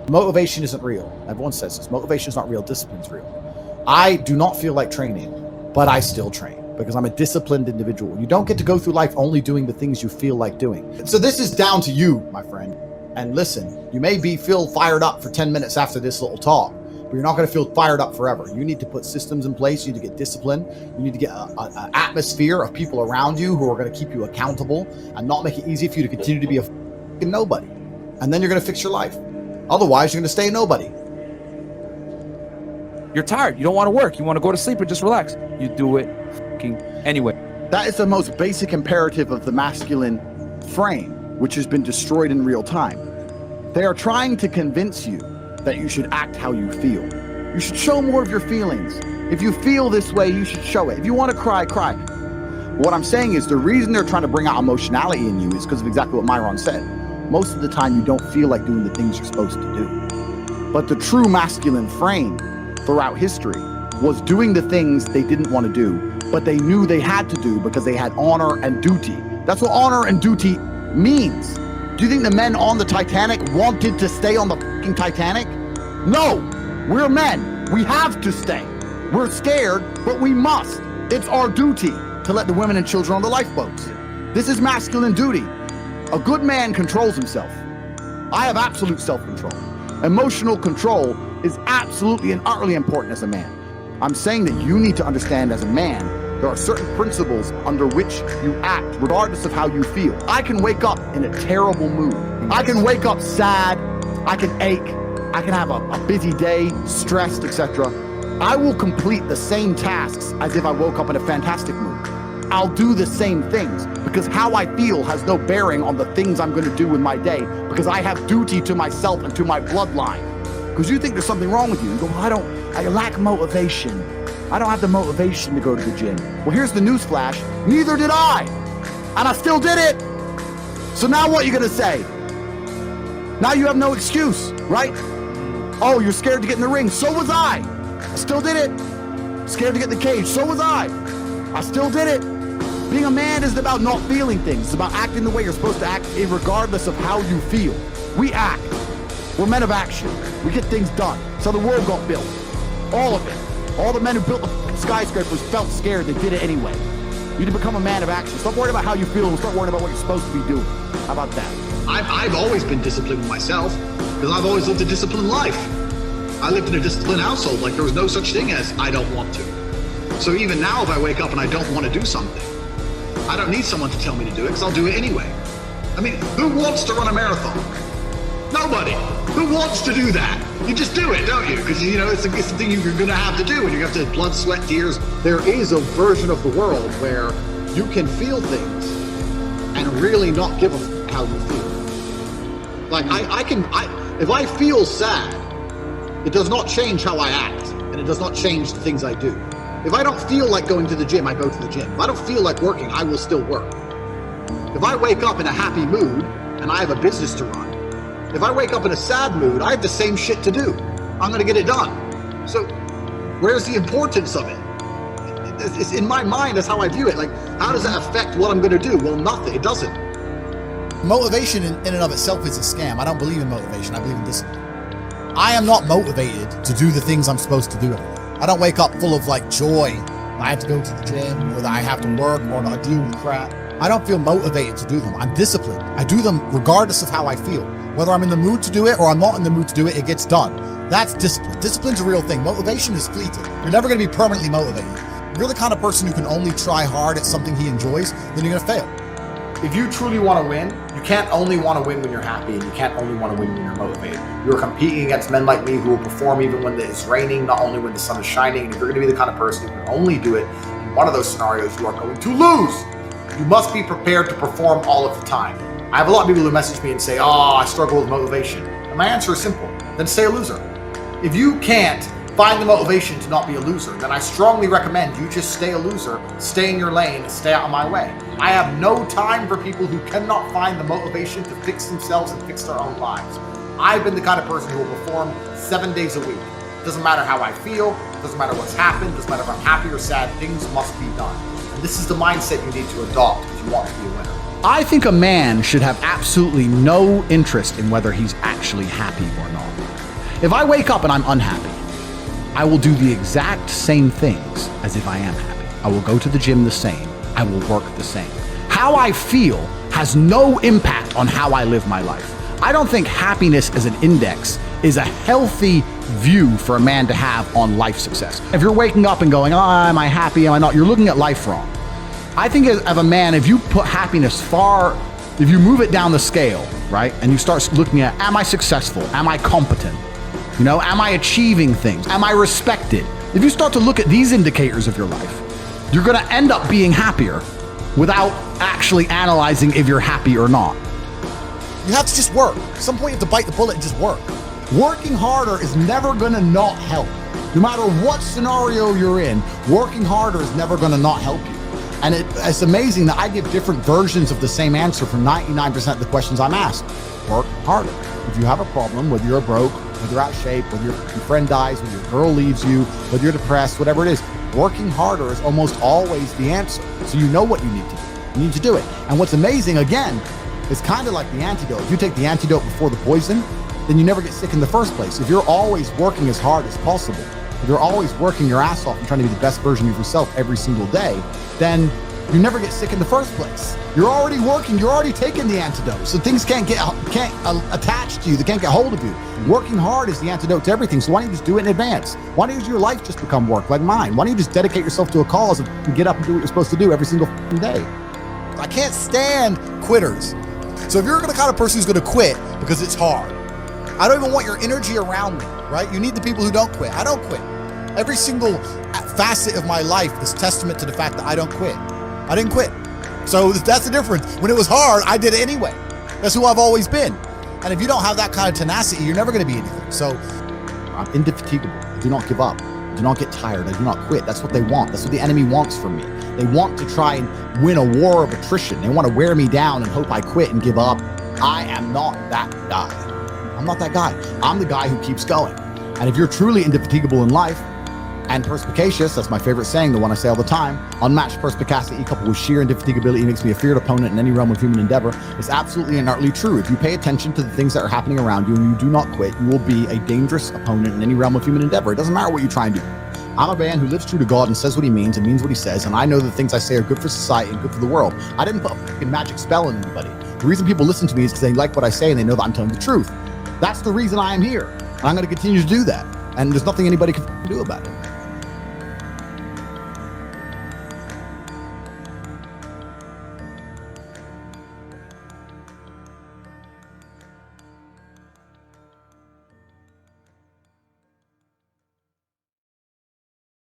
Motivation isn't real. Everyone says this. Motivation is not real. Discipline's real. I do not feel like training, but I still train because I'm a disciplined individual. You don't get to go through life only doing the things you feel like doing. So this is down to you, my friend. And listen, you may feel fired up for 10 minutes after this little talk, but you're not going to feel fired up forever. You need to put systems in place. You need to get discipline. You need to get an atmosphere of people around you who are going to keep you accountable and not make it easy for you to continue to be a fucking nobody. And then you're going to fix your life. Otherwise, you're going to stay a nobody. You're tired. You don't want to work. You want to go to sleep and just relax. You do it anyway. That is the most basic imperative of the masculine frame, which has been destroyed in real time. They are trying to convince you that you should act how you feel. You should show more of your feelings. If you feel this way, you should show it. If you want to cry, cry. What I'm saying is the reason they're trying to bring out emotionality in you is because of exactly what Myron said. Most of the time, you don't feel like doing the things you're supposed to do. But the true masculine frame throughout history was doing the things they didn't want to do, but they knew they had to do because they had honor and duty. That's what honor and duty means. Do you think the men on the Titanic wanted to stay on the fucking Titanic? No, we're men. We have to stay. We're scared, but we must. It's our duty to let the women and children on the lifeboats. This is masculine duty. A good man controls himself. I have absolute self-control. Emotional control is absolutely and utterly important as a man. I'm saying that you need to understand as a man, there are certain principles under which you act, regardless of how you feel. I can wake up in a terrible mood. I can wake up sad. I can ache. I can have a busy day, stressed, etc. I will complete the same tasks as if I woke up in a fantastic mood. I'll do the same things because how I feel has no bearing on the things I'm going to do in my day because I have duty to myself and to my bloodline. Because you think there's something wrong with you. You go, well, I lack motivation. I don't have the motivation to go to the gym. Well, here's the news flash. Neither did I. And I still did it. So now what are you going to say? Now you have no excuse, right? Oh, you're scared to get in the ring. So was I. I still did it. Scared to get in the cage. So was I. I still did it. Being a man isn't about not feeling things. It's about acting the way you're supposed to act regardless of how you feel. We act. We're men of action. We get things done. So the world got built. All of it. All the men who built the skyscrapers felt scared. They did it anyway. You need to become a man of action. Stop worrying about how you feel and start worrying about what you're supposed to be doing. How about that? I've always been disciplined myself because I've always lived a disciplined life. I lived in a disciplined household. Like there was no such thing as I don't want to. So even now if I wake up and I don't want to do something, I don't need someone to tell me to do it because I'll do it anyway. I mean, who wants to run a marathon? Nobody. Who wants to do that? You just do it, don't you? Because, you know, it's the thing you're going to have to do, and you have to blood, sweat, tears. There is a version of the world where you can feel things and really not give a f*** how you feel. Like, if I feel sad, it does not change how I act, and it does not change the things I do. If I don't feel like going to the gym, I go to the gym. If I don't feel like working, I will still work. If I wake up in a happy mood and I have a business to run, if I wake up in a sad mood, I have the same shit to do. I'm going to get it done. So where's the importance of it? It's in my mind, that's how I view it. Like, how does that affect what I'm going to do? Well, nothing. It doesn't. Motivation in and of itself is a scam. I don't believe in motivation. I believe in discipline. I am not motivated to do the things I'm supposed to do every day. I don't wake up full of like joy. I have to go to the gym, or that I have to work, or that I deal with crap. I don't feel motivated to do them. I'm disciplined. I do them regardless of how I feel. Whether I'm in the mood to do it or I'm not in the mood to do it, it gets done. That's discipline. Discipline's a real thing. Motivation is fleeting. You're never going to be permanently motivated. If you're the kind of person who can only try hard at something he enjoys, then you're going to fail. If you truly want to win, you can't only want to win when you're happy, and you can't only want to win when you're motivated. You're competing against men like me who will perform even when it's raining, not only when the sun is shining. And if you're going to be the kind of person who can only do it in one of those scenarios, you are going to lose. You must be prepared to perform all of the time. I have a lot of people who message me and say, oh, I struggle with motivation. And my answer is simple. Then stay a loser. If you can't find the motivation to not be a loser, then I strongly recommend you just stay a loser, stay in your lane, and stay out of my way. I have no time for people who cannot find the motivation to fix themselves and fix their own lives. I've been the kind of person who will perform 7 days a week. Doesn't matter how I feel, doesn't matter what's happened, doesn't matter if I'm happy or sad, things must be done. And this is the mindset you need to adopt if you want to be a winner. I think a man should have absolutely no interest in whether he's actually happy or not. If I wake up and I'm unhappy, I will do the exact same things as if I am happy. I will go to the gym the same. I will work the same. How I feel has no impact on how I live my life. I don't think happiness as an index is a healthy view for a man to have on life success. If you're waking up and going, oh, am I happy, am I not? You're looking at life wrong. I think as a man, if you put happiness if you move it down the scale, right? And you start looking at, am I successful? Am I competent? Am I achieving things? Am I respected? If you start to look at these indicators of your life, you're gonna end up being happier without actually analyzing if you're happy or not. You have to just work. At some point you have to bite the bullet and just work. Working harder is never gonna not help. No matter what scenario you're in, working harder is never gonna not help you. And it's amazing that I give different versions of the same answer for 99% of the questions I'm asked. Work harder. If you have a problem, whether you're broke, whether you're out of shape, whether your friend dies, whether your girl leaves you, whether you're depressed, whatever it is, working harder is almost always the answer. So you know what you need to do. You need to do it. And what's amazing, again, is kind of like the antidote. If you take the antidote before the poison, then you never get sick in the first place. If you're always working as hard as possible, if you're always working your ass off and trying to be the best version of yourself every single day, then you never get sick in the first place. You're already working, you're already taking the antidote. So things can't attach to you, they can't get hold of you. Working hard is the antidote to everything. So why don't you just do it in advance? Why don't your life just become work like mine? Why don't you just dedicate yourself to a cause and get up and do what you're supposed to do every single day? I can't stand quitters. So if you're the kind of person who's gonna quit because it's hard, I don't even want your energy around me, right? You need the people who don't quit. I don't quit. Every single facet of my life is testament to the fact that I don't quit. I didn't quit. So that's the difference. When it was hard, I did it anyway. That's who I've always been. And if you don't have that kind of tenacity, you're never gonna be anything. So I'm indefatigable. I do not give up. I do not get tired. I do not quit. That's what they want. That's what the enemy wants from me. They want to try and win a war of attrition. They want to wear me down and hope I quit and give up. I am not that guy. I'm not that guy. I'm the guy who keeps going. And if you're truly indefatigable in life and perspicacious, that's my favorite saying, the one I say all the time, unmatched perspicacity coupled with sheer indefatigability makes me a feared opponent in any realm of human endeavor, is absolutely and utterly true. If you pay attention to the things that are happening around you and you do not quit, you will be a dangerous opponent in any realm of human endeavor. It doesn't matter what you try and do. I'm a man who lives true to God and says what he means and means what he says, and I know the things I say are good for society and good for the world. I didn't put a fucking magic spell on anybody. The reason people listen to me is because they like what I say and they know that I'm telling the truth. That's the reason I am here, and I'm going to continue to do that, and there's nothing anybody can do about it.